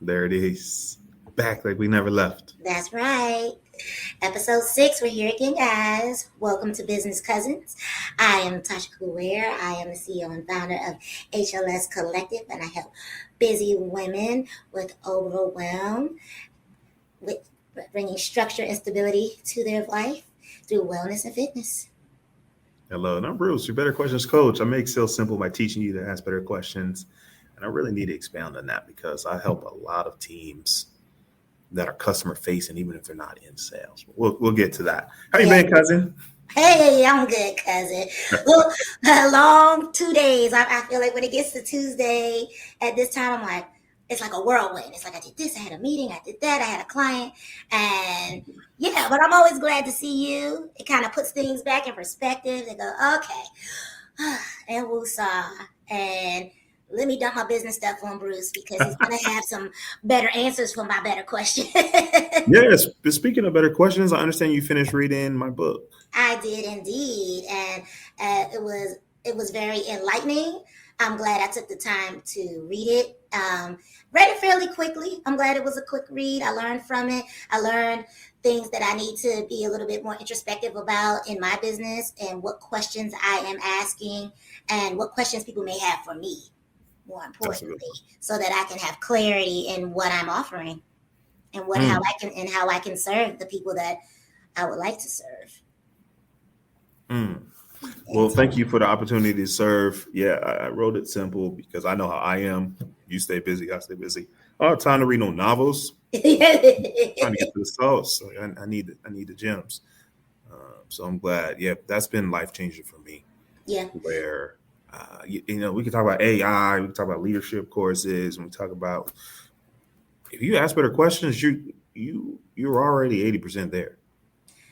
There it is. Back like we never left. That's right. Episode 6, we're here again, guys. Welcome to Business Cousins. I am Tasha Ware. I am the CEO and founder of HLS Collective, and I help busy women with overwhelm with bringing structure and stability to their life through wellness and fitness. Hello, and I'm Bruce, your better questions coach. I make sales simple by teaching you to ask better questions. And I really need to expound on that because I help a lot of teams that are customer facing, even if they're not in sales. We'll get to that. How you Yeah. been, cousin? Hey, I'm good, cousin. Well, a long 2 days. I feel like when it gets to Tuesday at this time, I'm like, it's like a whirlwind. It's like I did this, I had a meeting, I did that, I had a client, and yeah. But I'm always glad to see you. It kind of puts things back in perspective. They go, okay, and woosah, and let me dump my business stuff on Bruce because he's gonna have some better answers for my better question. Yes. Speaking of better questions, I understand you finished reading my book. I did indeed, and it was very enlightening. I'm glad I took the time to read it. Read it fairly quickly. I'm glad it was a quick read. I learned from it. I learned things that I need to be a little bit more introspective about in my business, and what questions I am asking, and what questions people may have for me. More That's a importantly, good one. so that I can have clarity in what I'm offering and what how Mm, I can and how I can serve the people that I would like to serve. mm. Well, And thank you for the opportunity to serve. Yeah, I wrote it simple because I know how I am. You stay busy, I stay busy. I don't have time to read no novels. Trying to get to the sauce. So I need the gems. So I'm glad. Yeah, that's been life changing for me. yeah, Where we can talk about AI, we can talk about leadership courses, and we talk about if you ask better questions, you're already 80% there.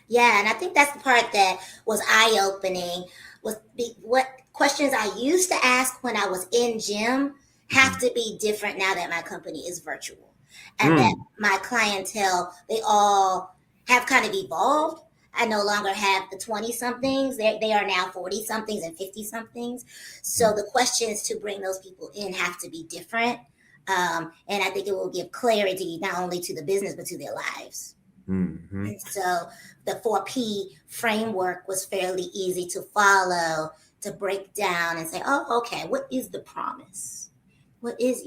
yeah, and I think that's the part that was eye opening. What questions I used to ask when I was in gym have Mhm. to be different now that my company is virtual, and that Mm, my clientele, they all have kind of evolved. I no longer have the 20 somethings. They are now 40 somethings and 50 somethings. So mm, the questions to bring those people in have to be different. And I think it will give clarity not only to the business, but to their lives. mhm. And so the 4P framework was fairly easy to follow, to break down and say, oh, okay, what is the promise? What is,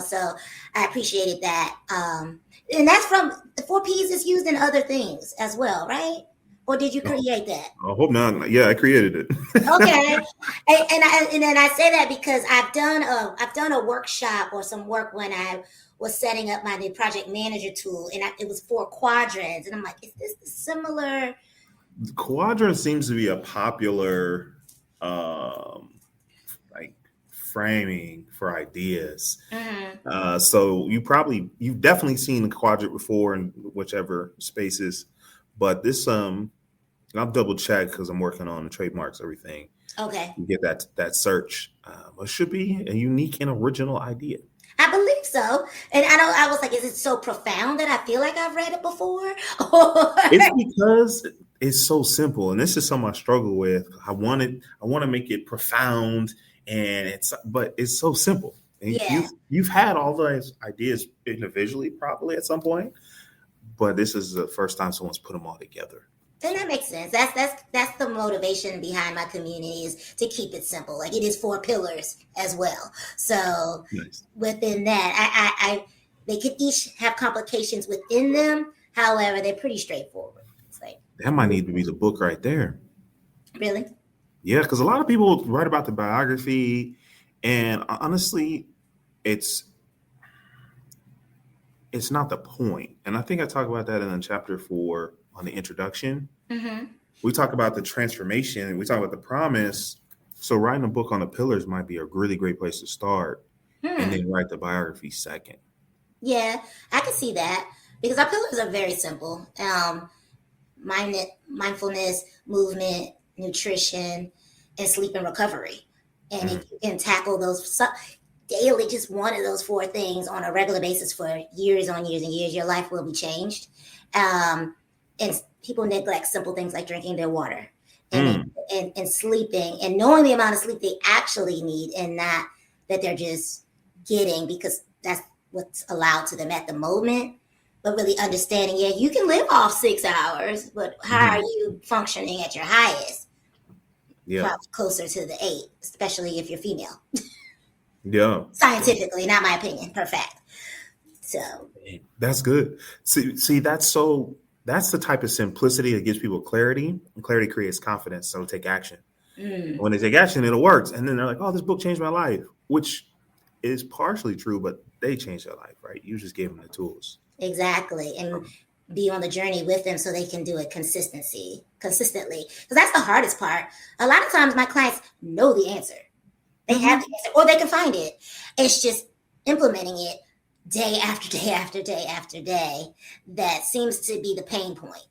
so I appreciated that. And that's from the 4Ps is used in other things as well, right? Or did you Oh, create that? I hope not. Yeah, I created Okay, it. and then I say that because I've done a workshop or some work when I was setting up my new project manager tool, and it was 4 quadrants, and I'm like, is this similar? Quadrant seems to be a popular um, like framing for ideas. Hmm. So you've definitely seen the quadrant before in whichever spaces, but this I'll double check because I'm working on the trademarks, everything. Okay, You get that search. It should be a unique and original idea. I believe so, and I was like, is it so profound that I feel like I've read it before? Or It's because it's so simple, and this is something I struggle with. I want to make it profound, but it's so simple. And yeah. you've had all those ideas individually, probably at some point, but this is the first time someone's put them all together. And So that makes sense. That's the motivation behind my community, is to keep it simple. Like, it is 4 pillars as well. So nice. within that, they could each have complications within them. However, they're pretty straightforward. It's like, That might need to be the book right there. really? Yeah, because a lot of people write about the biography, and honestly, it's it's not the point. And I think I talk about that in chapter 4 on the introduction. Mm-hmm. We talk about the transformation, we talk about the promise. So writing a book on the pillars might be a really great place to start, and Hmm. then write the biography second. Yeah, I can see that because our pillars are very simple. Mindfulness, movement, nutrition, and sleep and recovery. And if Mm, you can tackle those daily, just one of those 4 things on a regular basis for years on years and years, your life will be changed. And people neglect simple things like drinking their water, and mm, and sleeping, and knowing the amount of sleep they actually need, and not that they're just getting, because what's allowed to them at the moment, but really understanding, yeah, you can live off 6 hours, but how are you functioning at your highest? Yeah. Probably closer to the 8, especially if you're female. Yeah. Scientifically, not my opinion, per fact. So that's good. See, that's the type of simplicity that gives people clarity, and clarity creates confidence. So take action. When they take action, it'll work. And then they're like, oh, this book changed my life, which is partially true, but they changed their life, right? You just gave them the tools. Exactly. And be on the journey with them so they can do it consistently. Because that's the hardest part. A lot of times my clients know the answer. They have the answer, or they can find it. It's just implementing it day after day after day after day that seems to be the pain point.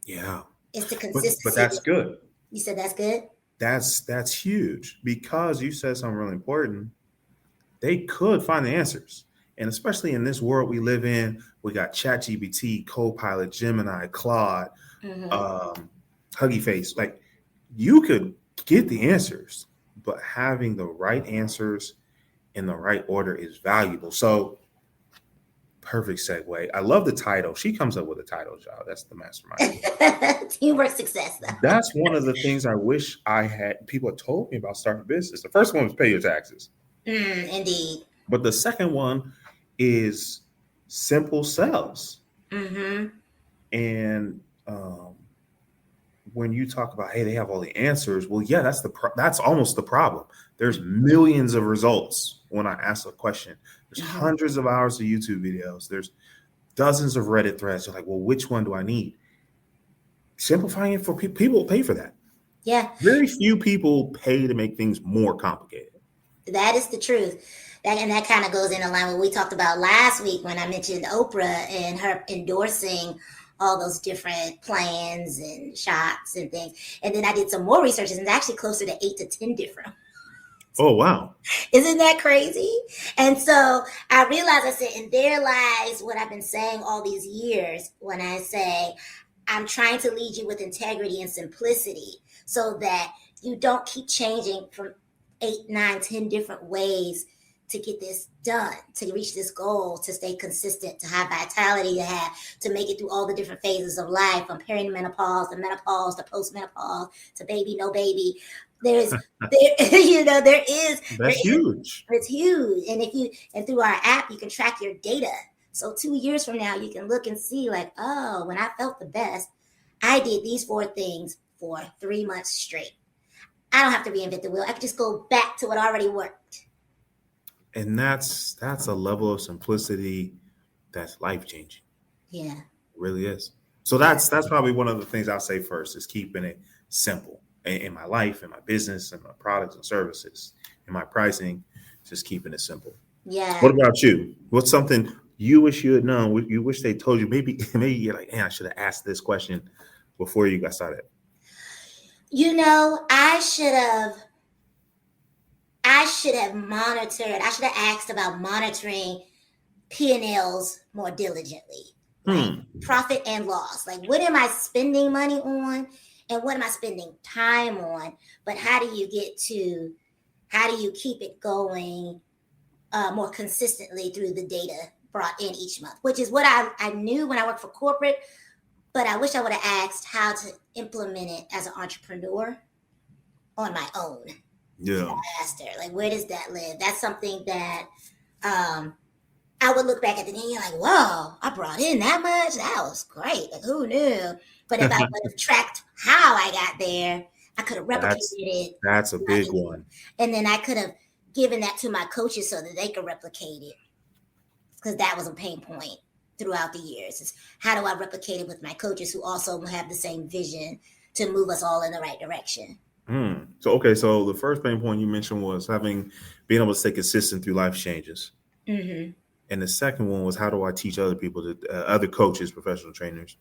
Yeah. It's the consistency. But that's good. You said that's good? That's huge, because you said something really important. They could find the answers. And especially in this world we live in, we got ChatGPT, Copilot, Gemini, Claude, Huggy Face. Like, you could get the answers, but having the right answers in the right order is valuable. So, perfect segue. I love the title. She comes up with a title, y'all. That's the mastermind. Teamwork success, though. That's one of the things I wish people had told me about starting a business. The first one was pay your taxes. Indeed. But the second one is simple sales. And when you talk about, hey, they have all the answers. Well, yeah, that's almost the problem. There's millions of results when I ask a question. There's hundreds of hours of YouTube videos. There's dozens of Reddit threads. You're like, well, which one do I need? Simplifying it for people pay for that. Yeah. Very few people pay to make things more complicated. That is the truth. That kind of goes in line with what we talked about last week when I mentioned Oprah and her endorsing all those different plans and shots and things. And then I did some more research, and it's actually closer to 8 to 10 different. Oh, wow. Isn't that crazy? And so I realized, I said, in there lies what I've been saying all these years when I say, I'm trying to lead you with integrity and simplicity so that you don't keep changing from 8, 9, 10 different ways to get this done, to reach this goal, to stay consistent, to have vitality, to make it through all the different phases of life, from perimenopause to menopause to postmenopause to baby, no baby. That's huge. It's huge. And through our app, you can track your data. So 2 years from now, you can look and see like, oh, when I felt the best, I did these 4 things for 3 months straight. I don't have to reinvent the wheel. I can just go back to what already worked. And that's a level of simplicity that's life-changing. Yeah. It really is. So that's probably one of the things I'll say first is keeping it simple in my life, in my business, in my products and services, in my pricing, just keeping it simple. Yeah. What about you? What's something you wish you had known, you wish they told you? Maybe you're like, I should have asked this question before you got started. I should have monitored. I should have asked about monitoring P&Ls more diligently. Like profit and loss. Like, what am I spending money on and what am I spending time on? But how do you keep it going more consistently through the data brought in each month, which is what I knew when I worked for corporate, but I wish I would have asked how to implement it as an entrepreneur on my own. Yeah. Faster. Like, where does that live? That's something that I would look back at the day and you're like, whoa, I brought in that much? That was great. Like, who knew? But if I would have tracked how I got there, I could have replicated it. That's a big one. And then I could have given that to my coaches so that they could replicate it. Because that was a pain point throughout the years. Is how do I replicate it with my coaches who also have the same vision to move us all in the right direction? So the first pain point you mentioned was being able to stay consistent through life changes. Mm-hmm. And the second one was, how do I teach other people, other coaches, personal trainers,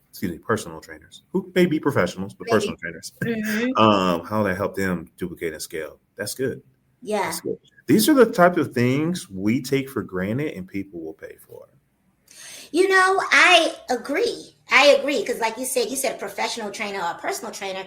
who may be professionals, but personal trainers, how that help them duplicate and scale. That's good. Yeah. That's good. These are the type of things we take for granted and people will pay for. I agree. Because like you said a professional trainer or a personal trainer,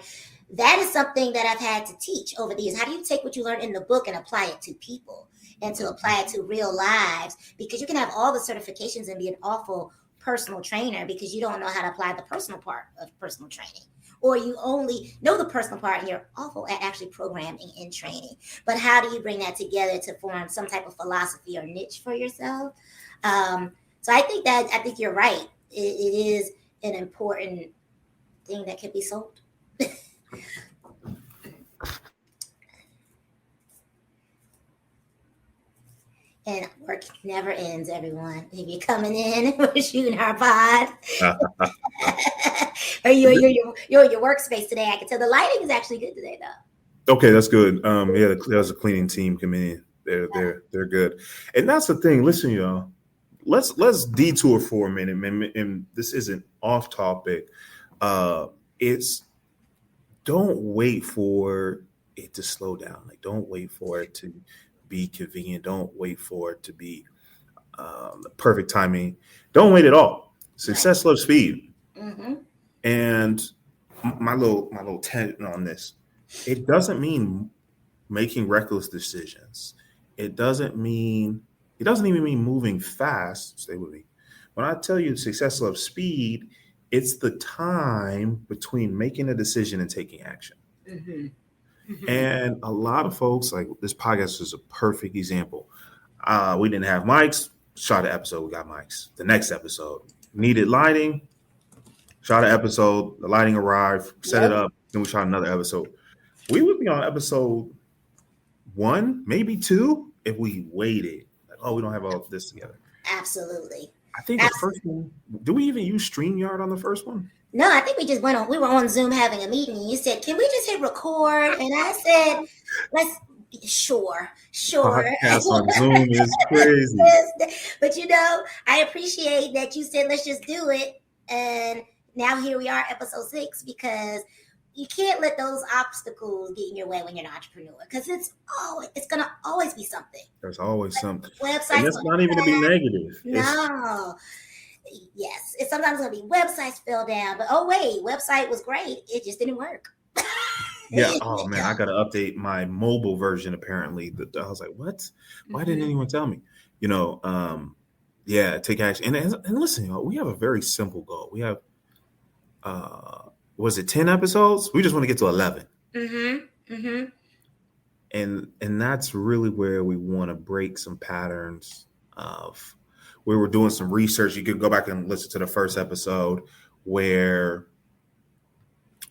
that is something that I've had to teach over the years. How do you take what you learn in the book and apply it to people and to apply it to real lives? Because you can have all the certifications and be an awful personal trainer because you don't know how to apply the personal part of personal training. Or you only know the personal part and you're awful at actually programming and training. But how do you bring that together to form some type of philosophy or niche for yourself? So I think you're right. It is an important thing that can be sold. And work never ends, everyone. If you're coming in, we're shooting our pod. Or you're your workspace today. I can tell the lighting is actually good today, though. Okay, that's good. Yeah, there's a cleaning team coming in. They're good. And that's the thing. Listen, y'all. Let's detour for a minute, and this isn't off topic. It's don't wait for it to slow down. Like, don't wait for it to be convenient. Don't wait for it to be the perfect timing. Don't wait at all. Success loves speed. Mm-hmm. And my little tangent on this, it doesn't mean making reckless decisions. It doesn't even mean moving fast. Stay with me. When I tell you success loves speed, it's the time between making a decision and taking action. Mm-hmm. Mm-hmm. And a lot of folks, like, this podcast is a perfect example. We didn't have mics, shot an episode, we got mics. The next episode needed lighting, shot an episode, the lighting arrived, set it up, then we shot another episode. We would be on episode 1, maybe 2, if we waited. Like, oh, we don't have all this together. Absolutely. I think the first one, do we even use StreamYard on the first one? No, I think we just we were on Zoom having a meeting, and you said, can we just hit record? And I said, sure. Podcast on Zoom is crazy. But I appreciate that you said, let's just do it. And now here we are, episode 6, because you can't let those obstacles get in your way when you're an entrepreneur, because it's going to always be something. There's always something. Websites, and that's not even to be negative. No. Yes, it's sometimes going to be websites fell down, but oh wait, website was great. It just didn't work. Yeah. Oh man, I got to update my mobile version. Apparently, I was like, what? Why didn't anyone tell me? Yeah, take action. And listen, we have a very simple goal. We have, was it 10 episodes? We just want to get to 11. Mm-hmm. Mm-hmm. And that's really where we want to break some patterns of. We were doing some research. You could go back and listen to the first episode where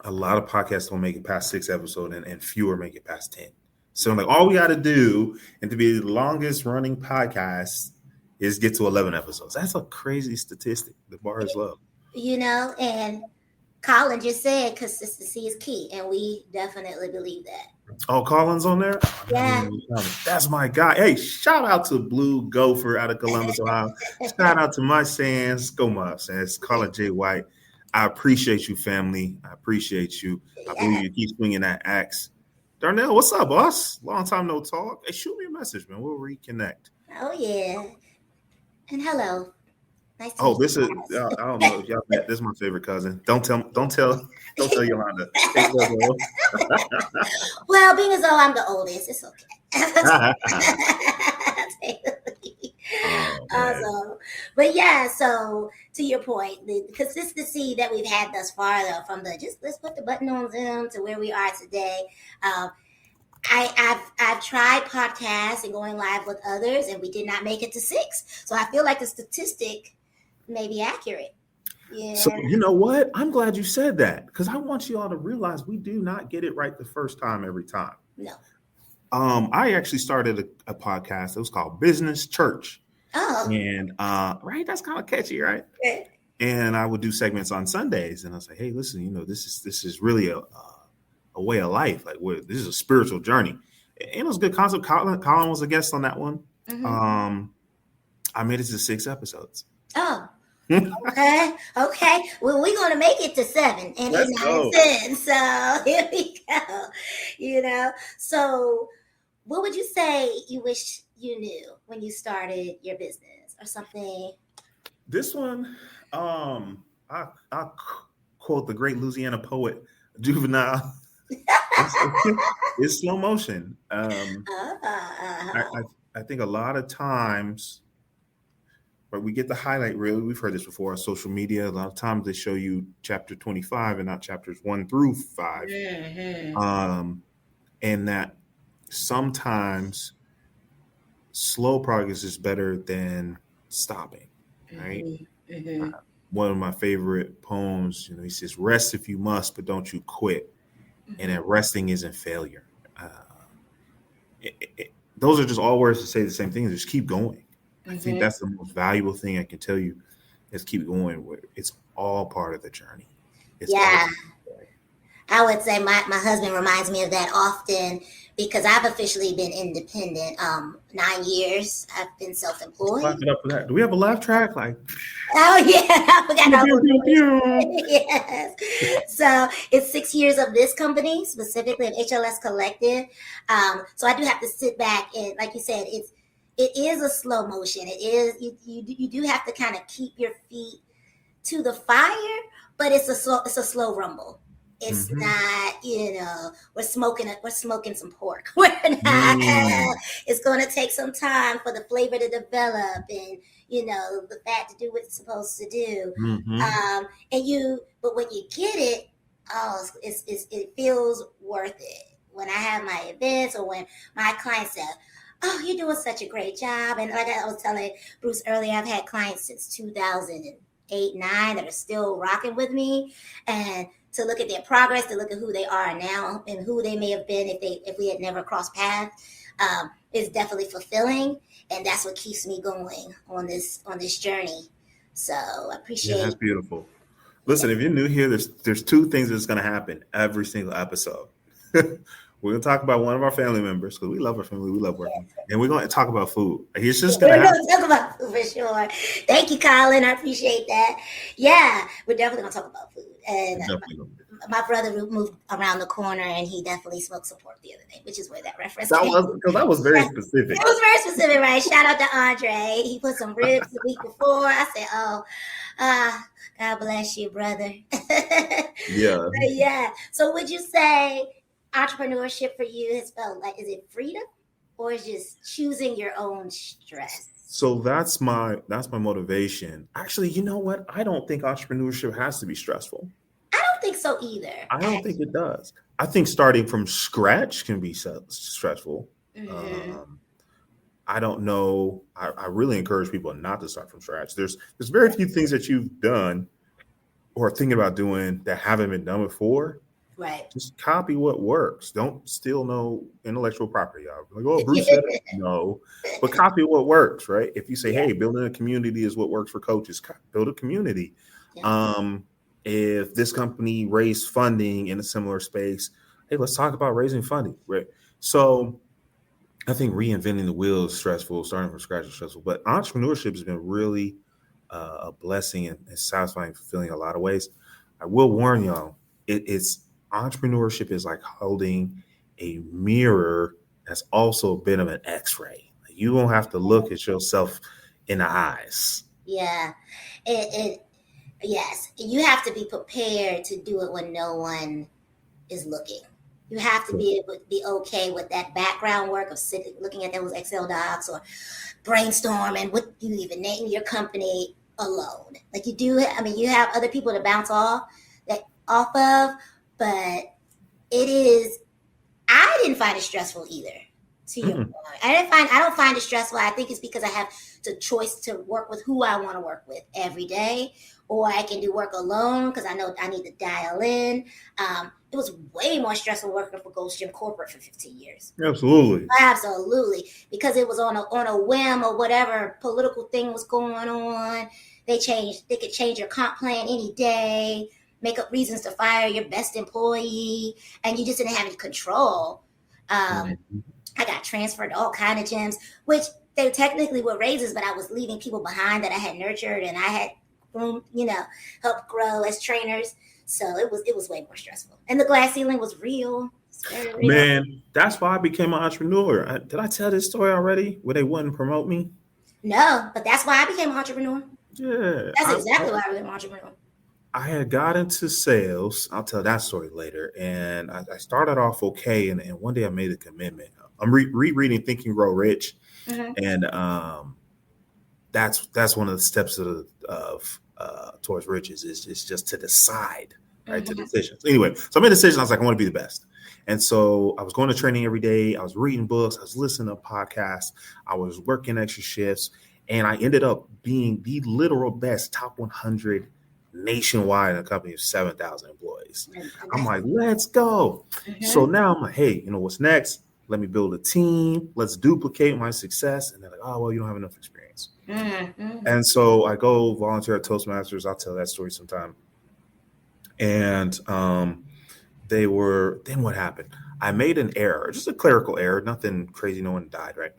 a lot of podcasts don't make it past 6 episodes and fewer make it past 10. So like, all we got to do, and to be the longest running podcast, is get to 11 episodes. That's a crazy statistic. The bar is low. And Colin just said consistency is key, and we definitely believe that. Oh, Colin's on there? Yeah. That's my guy. Hey, shout out to Blue Gopher out of Columbus, Ohio. Shout out to my Sands. Go my Sands. Colin J. White. I appreciate you, family. I appreciate you. I believe you keep swinging that axe. Darnell, what's up, boss? Long time no talk. Hey, shoot me a message, man. We'll reconnect. Oh, yeah. And hello. Nice to meet you. This is, I don't know if y'all met. This is my favorite cousin. Don't tell Yolanda. Well, being as though I'm the oldest, it's okay. Awesome. But yeah, so to your point, the consistency that we've had thus far, though, from let's put the button on Zoom to where we are today. I've tried podcasts and going live with others, and we did not make it to 6. So I feel like the statistic may be accurate. Yeah. So you know what? I'm glad you said that, because I want you all to realize we do not get it right the first time every time. No. I actually started a podcast. It was called Business Church. Oh. And right, that's kind of catchy, right? Yeah. And I would do segments on Sundays, and I was like, hey, listen, this is really a way of life. Like, this is a spiritual journey. And it was a good concept. Colin was a guest on that one. Mm-hmm. I made it to 6 episodes. Oh. Okay. Well, we're going to make it to 7 and 8, 9, 10. So here we go. So what would you say you wish you knew when you started your business or something? This one, I quote the great Louisiana poet Juvenile. It's slow motion. I, Uh, I I think a lot of times, but we get the highlight reel. We've heard this before on social media. A lot of times they show you chapter 25 and not chapters 1 through 5. mm-hmm, Um, and that sometimes slow progress is better than stopping, right? mm-hmm, mm-hmm. One of my favorite poems, he says, "Rest if you must, but don't you quit." And Mm-hmm. that resting isn't failure. Uh, those are just all words to say the same thing. Just keep going. I think Mm-hmm. that's the most valuable thing I can tell you is keep going. It's all part of the journey. It's all. Yeah, I would say my husband reminds me of that often because I've officially been independent 9 years. I've been Let's self-employed. clap it up for that. Do we have a laugh track? Like, Oh yeah, I forgot pew, all pew, those pew, numbers. pew. Yes. So it's 6 years of this company, specifically of HLS Collective. So I do have to sit back and, like you said, it is a slow motion. It is you do have to kind of keep your feet to the fire, but it's a slow rumble. It's Mhm. not, we're smoking some pork. We're not. Mm. It's going to take some time for the flavor to develop and the fat to do what it's supposed to do. Mhm. But when you get it, oh, it feels worth it. When I have my events or when my clients say, "Oh, you're doing such a great job," and like I was telling Bruce earlier, I've had clients since 2008, 9 that are still rocking with me, and to look at their progress, to look at who they are now and who they may have been if we had never crossed paths, is definitely fulfilling, and that's what keeps me going on this journey. So I Yeah, appreciate. that's beautiful. Listen, if you're new here, there's two things that's going to happen every single episode. We're going to talk about one of our family members because we love our family, we love working, and we're going to talk about food. It's just going to We're happen. gonna talk about food for sure. Thank you, Colin. I appreciate that. Yeah, we're definitely gonna talk about food. And Definitely. my brother moved around the corner, and he definitely smoked some pork the other day, which is where that reference That came. was because that was very Yeah, specific. it was very specific, right? Shout out to Andre. He put some ribs the week before. I said, "Oh, God bless you, brother." Yeah. But yeah. So, would you say entrepreneurship for you has felt like, is it freedom, or is just choosing your own stress? So that's my motivation. Actually, you know what? I don't think entrepreneurship has to be stressful. I don't think so either. I don't think it does. I think starting from scratch can be stressful. Mm-hmm. Um, I don't know. I really encourage people not to start from scratch. There's very few things that you've done or thinking about doing that haven't been done before. Right. Just copy what works. Don't steal no intellectual property. Like, oh, Bruce said it. No, but copy what works, right? If you say, Yeah. hey, building a community is what works for coaches, build a community. Yeah. Um, if this company raised funding in a similar space, hey, let's talk about raising funding, right? So I think reinventing the wheel is stressful, starting from scratch is stressful, but entrepreneurship has been really a blessing and satisfying, fulfilling in a lot of ways. I will warn y'all, it's entrepreneurship is like holding a mirror that's also a bit of an X-ray. You won't have to look at yourself in the eyes. Yeah. It yes. You have to be prepared to do it when no one is looking. You have to be able to be okay with that background work of sitting, looking at those Excel docs or brainstorming. What you even name your company alone? Like you do. I mean, you have other people to bounce off of, but it is. I didn't find it stressful either. To your Mm-mm. point, I don't find it stressful. I think it's because I have the choice to work with who I want to work with every day, or I can do work alone because I know I need to dial in. It was way more stressful working for Ghost Gym Corporate for 15 years. Absolutely. Absolutely, because it was on a whim or whatever political thing was going on. They could change your comp plan any day, make up reasons to fire your best employee, and you just didn't have any control. Mhm. I got transferred to all kind of gyms, which they technically were raises, but I was leaving people behind that I had nurtured and I had helped grow as trainers. So it was way more stressful. And the glass ceiling was real. It's very real. Man, that's why I became an entrepreneur. Did I tell this story already? Where they wouldn't promote me? No, but that's why I became an entrepreneur. Yeah, That's exactly why I became an entrepreneur. I had got into sales. I'll tell that story later. And I started off okay. And one day I made a commitment. I'm rereading Think and Grow Rich. Mm-hmm. And that's one of the steps of towards riches is just to decide, right? To decisions. Anyway, so I made a decision. I was like, I want to be the best. And so I was going to training every day. I was reading books. I was listening to podcasts. I was working extra shifts. And I ended up being the literal best, top 100 nationwide in a company of 7,000 employees. I'm like, let's go. So now I'm like, hey, you know what's next? Let me build a team. Let's duplicate my success. And they're like, oh, well, you don't have enough experience. And so I go volunteer at Toastmasters. I'll tell that story sometime. And then what happened? I made an error, just a clerical error, nothing crazy. No one died, right?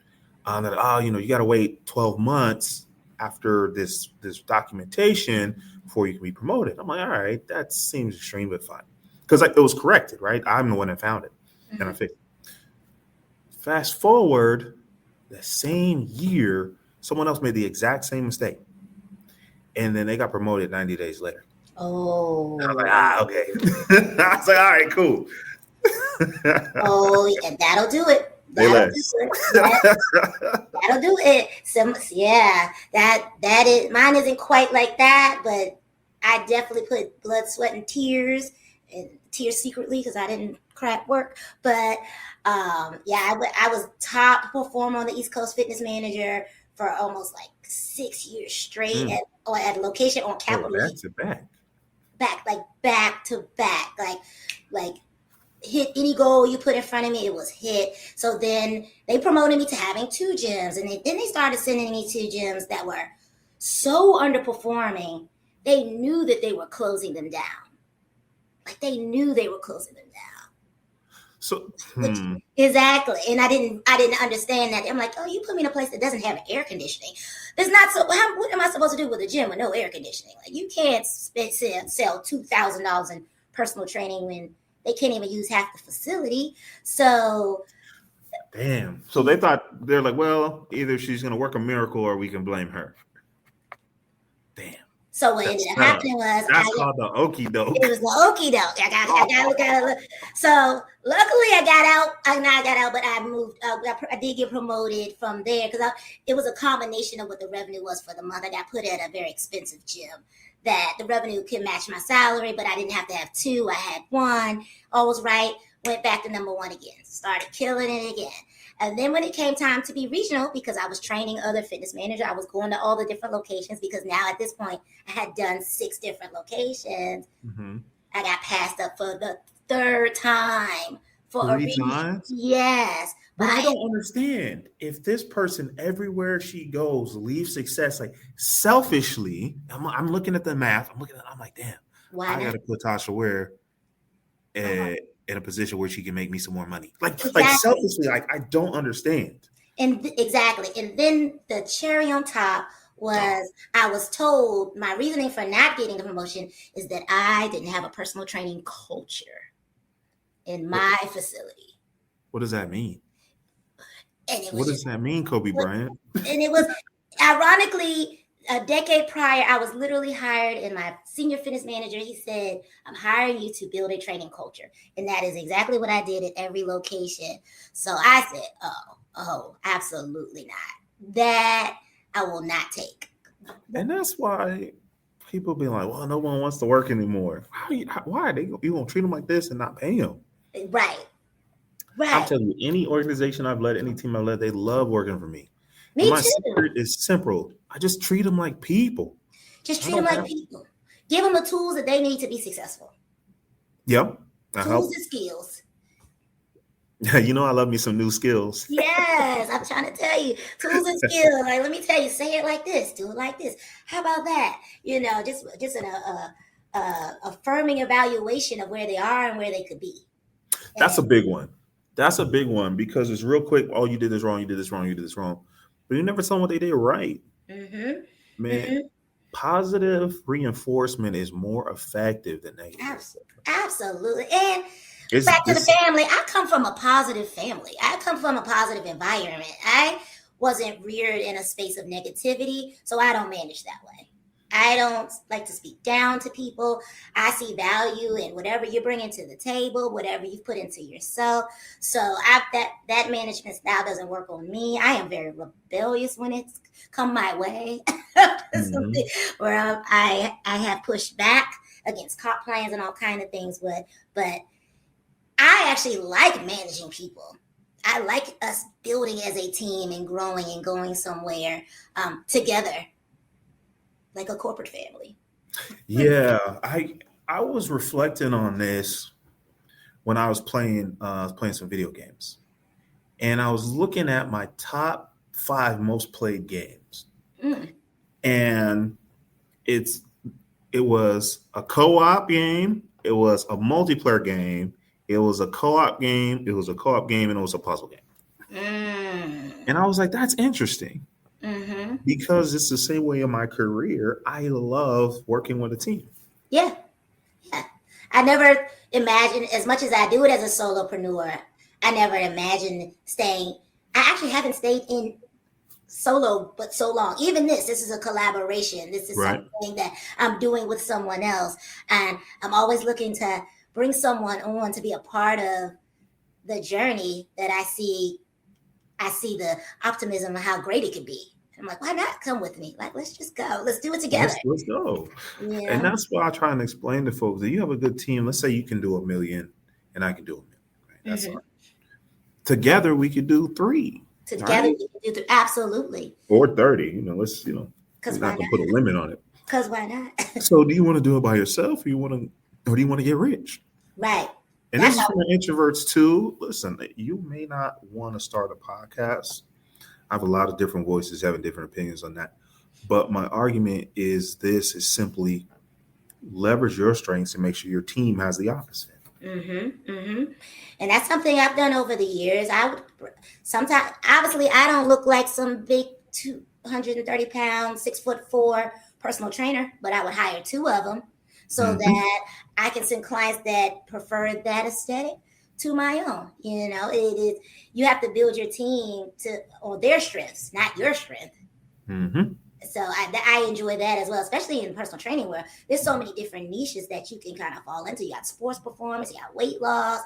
That, you got to wait 12 months after this documentation before you can be promoted. I'm like, all right, that seems extreme, but fine. Because it was corrected, right? I'm the one that found it. And I fixed it. Fast forward, the same year, someone else made the exact same mistake. And then they got promoted 90 days later. Oh. And I was like, okay. I was like, all right, cool. Oh, yeah, that'll do it. That'll do it. That is, mine isn't quite like that, but I definitely put blood, sweat, and tears secretly because I didn't crack work. But I was top performer on the East Coast Fitness Manager for almost like 6 years straight at a location on Capitol. Back to back, like hit any goal you put in front of me, it was hit. So then they promoted me to having 2 gyms, and then they started sending me 2 gyms that were so underperforming. They knew that they were closing them down. Like they knew they were closing them down. So exactly, and I didn't understand that. I'm like, oh, you put me in a place that doesn't have air conditioning. It's not so. What am I supposed to do with a gym with no air conditioning? Like you can't sell $2,000 in personal training when they can't even use half the facility. So, damn. So they're like, well, either she's gonna work a miracle or we can blame her. Damn. So what ended up happening was that's called the okie doke. It was the okie doke. I got look. So luckily I got out. I got out, but I moved. I did get promoted from there because it was a combination of what the revenue was for the month. I got put at a very expensive gym that the revenue could match my salary, but I didn't have to have 2. I had 1. All was right. Went back to number 1 again. Started killing it again. And then when it came time to be regional, because I was training other fitness managers, I was going to all the different locations because now at this point I had done 6 different locations. I got passed up for the 3rd time for 3 times. Yes. But I don't understand. If this person everywhere she goes leaves success, like selfishly, I'm looking at the math. I'm like, damn, I got to put Tasha Ware in a position where she can make me some more money. Like selfishly, like I don't understand. And exactly. And then the cherry on top was I was told my reasoning for not getting the promotion is that I didn't have a personal training culture in my facility. What does that mean? What does that mean, Kobe Bryant? And it was ironically a decade prior, I was literally hired, and my senior fitness manager, he said, I'm hiring you to build a training culture. And that is exactly what I did at every location. So I said, oh, absolutely not. That I will not take. And that's why people be like, well, no one wants to work anymore. Why? You gonna treat them like this and not pay them? Right. I'm telling you, any organization I've led, any team I've led, they love working for me. Me my too. secret is simple. I just treat them like people. Just treat them like people. Give them the tools that they need to be successful. Yep. Tools and skills. You know I love me some new skills. Yes, I'm trying to tell you. Tools and skills. Like, let me tell you, say it like this, do it like this. How about that? You know, just an affirming evaluation of where they are and where they could be. That's a big one. That's a big one because it's real quick. Oh, you did this wrong. You did this wrong. You did this wrong. But you never tell them what they did right. Man, positive reinforcement is more effective than negative. Absolutely. And back to the family. I come from a positive family. I come from a positive environment. I wasn't reared in a space of negativity, so I don't manage that way. I don't like to speak down to people. I see value in whatever you're bringing to the table, whatever you put into yourself. So that management style doesn't work on me. I am very rebellious when it's come my way, Mhm. where I have pushed back against comp plans and all kind of things. But I actually like managing people. I like us building as a team and growing and going somewhere together, like a corporate family. Yeah, I was reflecting on this when I was playing some video games, and I was looking at my top 5 most played games, Mm. and it's it was a co-op game, it was a multiplayer game, it was a co-op game, it was a co-op game, and it was a puzzle game. Mm. And I was like, that's interesting Mm-hmm. because it's the same way in my career. I love working with a team. Yeah. Yeah. I never imagined, as much as I do it as a solopreneur, I never imagined staying. I actually haven't stayed in solo but so long. Even this is a collaboration. This is Right. something that I'm doing with someone else. And I'm always looking to bring someone on to be a part of the journey that I see the optimism of how great it could be. I'm like, why not come with me? Like, let's just go. Let's do it together. Let's go. You And know? that's why I try and explain to folks that you have a good team. Let's say you can do 1 million and I can do 1 million. Right? That's Mm-hmm. fine. Together we could do 3. Together Right? we can do absolutely. Or 30. We're Because not why gonna not? put a limit on it. Because why not? So do you want to do it by yourself or do you want to get rich? Right. And this That's is how. for the introverts too. Listen, you may not want to start a podcast. I have a lot of different voices having different opinions on that. But my argument is this is simply leverage your strengths and make sure your team has the opposite. Mm-hmm. Mm-hmm. And that's something I've done over the years. I would sometimes, obviously, I don't look like some big 230 pound, 6'4" personal trainer, but I would hire 2 of them so Mhm. that I can send clients that prefer that aesthetic to my own. It is, you have to build your team to on their strengths, not your strength. Mhm. So I enjoy that as well, especially in personal training where there's so many different niches that you can kind of fall into. You got sports performance, you got weight loss,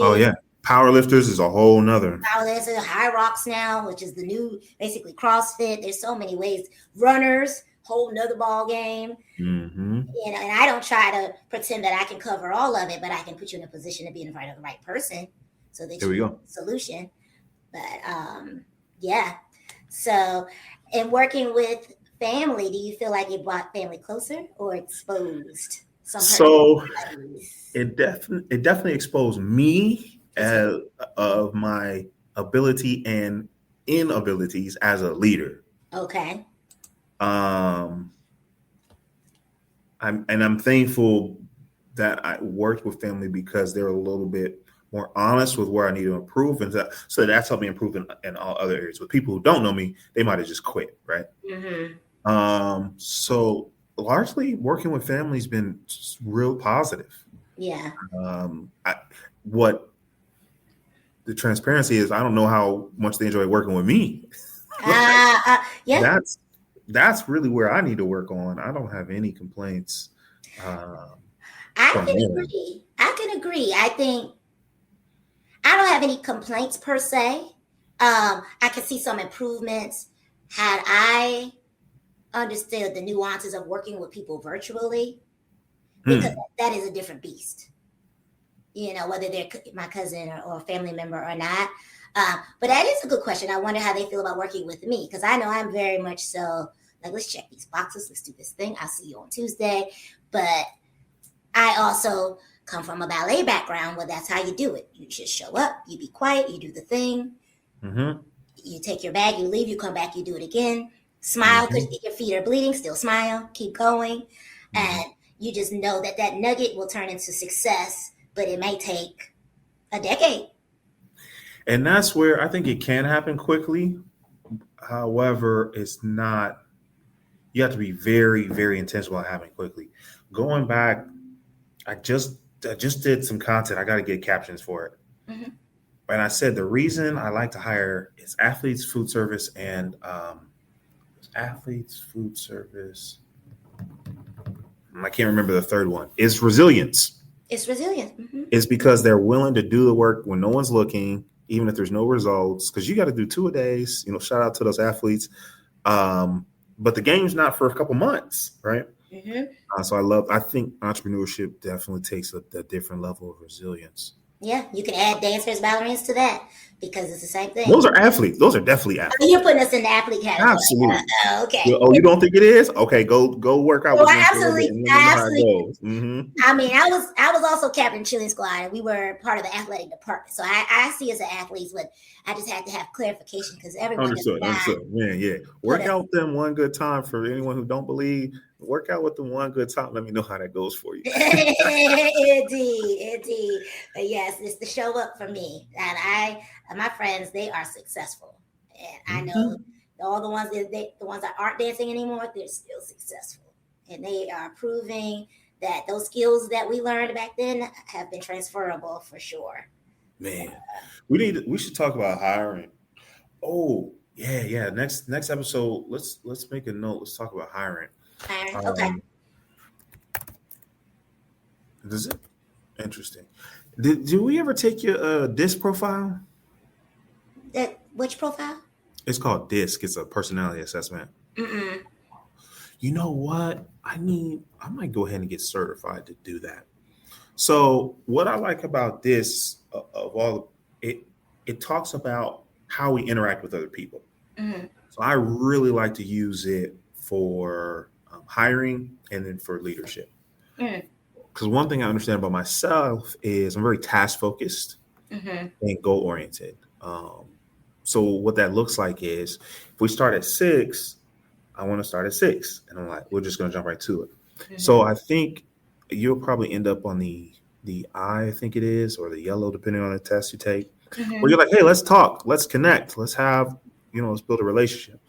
Oh you yeah. Powerlifters is a whole nother. now there's a High Rocks now, which is the new basically CrossFit. There's so many ways. Runners, whole nother ball game. Mhm. And I don't try to pretend that I can cover all of it, but I can put you in a position to be in front of the right person so that There you we know go. the solution. But yeah. So in working with family, do you feel like it brought family closer or exposed some So personalities? it definitely exposed me It's as of my ability and inabilities as a leader. okay. Um, I'm thankful that I worked with family because they're a little bit more honest with where I need to improve, and so that's helped me improve in all other areas. With people who don't know me, they might have just quit, right? Mm-hmm. So largely working with family's been real positive. Yeah. What the transparency is, I don't know how much they enjoy working with me. Yeah. That's really where I need to work on. I don't have any complaints um, I from can them. agree. I can agree. I think I don't have any complaints per se. I can see some improvements had I understood the nuances of working with people virtually because Hmm. that is a different beast. Whether they're my cousin or a family member or not. But that is a good question. I wonder how they feel about working with me because I know I'm very much so like, let's check these boxes, let's do this thing. I'll see you on Tuesday. But I also come from a ballet background where that's how you do it. You just show up, you be quiet, you do the thing, Hmm. you take your bag, you leave, you come back, you do it again. Smile because Hmm. your feet are bleeding, still smile, keep going. Hmm. And you just know that nugget will turn into success, but it may take a decade. And that's where I think it can happen quickly. However, it's not. You have to be very, very intentional about having it quickly. Going back, I just did some content. I got to get captions for it. Mm-hmm. And I said the reason I like to hire is athletes, food service, and athletes, food service, I can't remember the third one, is resilience. It's resilience. Mm-hmm. It's because they're willing to do the work when no one's looking, even if there's no results, because you got to do 2 a days. Shout out to those athletes. But the game's not for a couple months, right? Mm-hmm. So I think entrepreneurship definitely takes a different level of resilience. Yeah, you can add dancers, ballerinas to that because it's the same thing. Those are athletes. Those are definitely athletes. You're putting us in the athlete category. Absolutely. Okay. Oh, you don't think it is? Okay, go work out. Well, absolutely. Mm-hmm. I mean, I was also captain cheerleading squad, and we were part of the athletic department. So I see us as athletes, but I just had to have clarification because everyone understood. Man, yeah. Work out them one good time. For anyone who don't believe, work out with them one good time. Let me know how that goes for you. Indeed. But yes, it's the show up for me. And my friends, they are successful. And I know all the ones that aren't dancing anymore, they're still successful. And they are proving that those skills that we learned back then have been transferable for sure. Man, we should talk about hiring. Oh, yeah. Next episode, let's make a note. Let's talk about hiring. Okay. Is it interesting? Did we ever take your DISC profile? Which profile? It's called DISC. It's a personality assessment. Mm-mm. You know what? I might go ahead and get certified to do that. So what I like about this, it talks about how we interact with other people. Mm-hmm. So I really like to use it for hiring and then for leadership. Because one thing I understand about myself is I'm very task focused and goal oriented. So what that looks like is if we start at 6, I want to start at 6. And I'm like, we're just going to jump right to it. So I think you'll probably end up on the I think it is, or the yellow, depending on the test you take, where you're like, hey, let's talk, let's connect, let's have, let's build a relationship.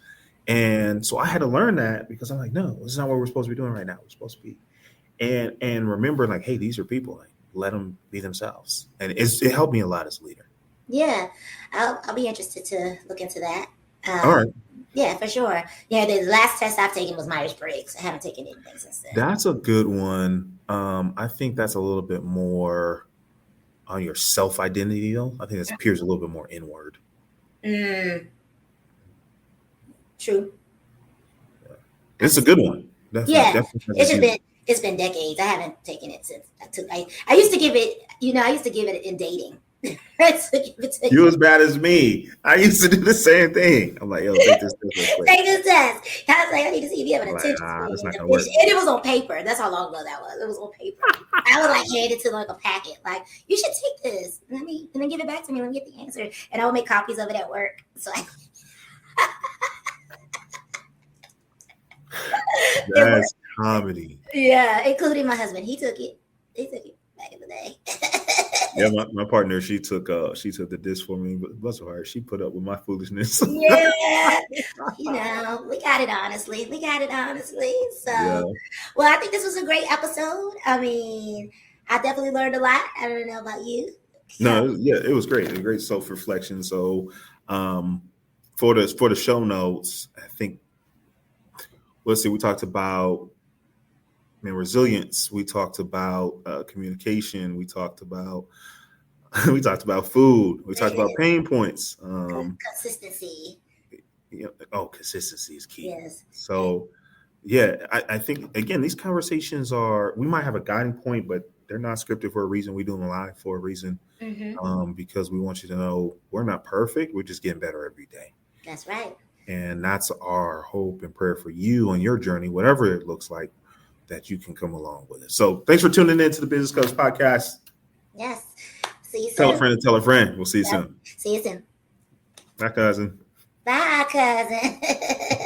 And so I had to learn that because I'm like, no, this is not what we're supposed to be doing right now. We're supposed to be, and remember, like, hey, these are people, like, let them be themselves. And it helped me a lot as a leader. Yeah, I'll be interested to look into that. All right. Yeah, for sure. Yeah, the last test I've taken was Myers-Briggs. I haven't taken anything since then. That's a good one. I think that's a little bit more on your self-identity, though. I think it appears a little bit more inward. True. Yeah. It's a good one. Definitely. It's been decades. I haven't taken it since I used to give it, in dating. You as bad as me. I used to do the same thing. I'm like, yo, take this test. Take this test. I was like, I need to see if you have an attention. That's not gonna work. And it was on paper. That's how long ago that was. It was on paper. I would like hand it to like a packet. Like, you should take this. And then give it back to me. Let me get the answer. And I would make copies of it at work. So that's comedy. Yeah, including my husband. He took it back in the day. Yeah, my partner, she took the disc for me, but bless her heart, she put up with my foolishness. Yeah, we got it honestly. So, Well, I think this was a great episode. I mean, I definitely learned a lot. I don't know about you. No, yeah, it was great. It was great self-reflection. So, for the show notes, I think, let's see, we talked about resilience. We talked about communication. We talked about food. We talked about pain points. Consistency. Consistency is key. Yes. So, yeah, I think, again, these conversations we might have a guiding point, but they're not scripted for a reason. We do them live for a reason, because we want you to know we're not perfect. We're just getting better every day. That's right. And that's our hope and prayer for you on your journey, whatever it looks like, that you can come along with it. So thanks for tuning in to the Business Coach Podcast. Yes. See you soon. Tell a friend to tell a friend. We'll see you soon. See you soon. Bye, cousin. Bye, cousin.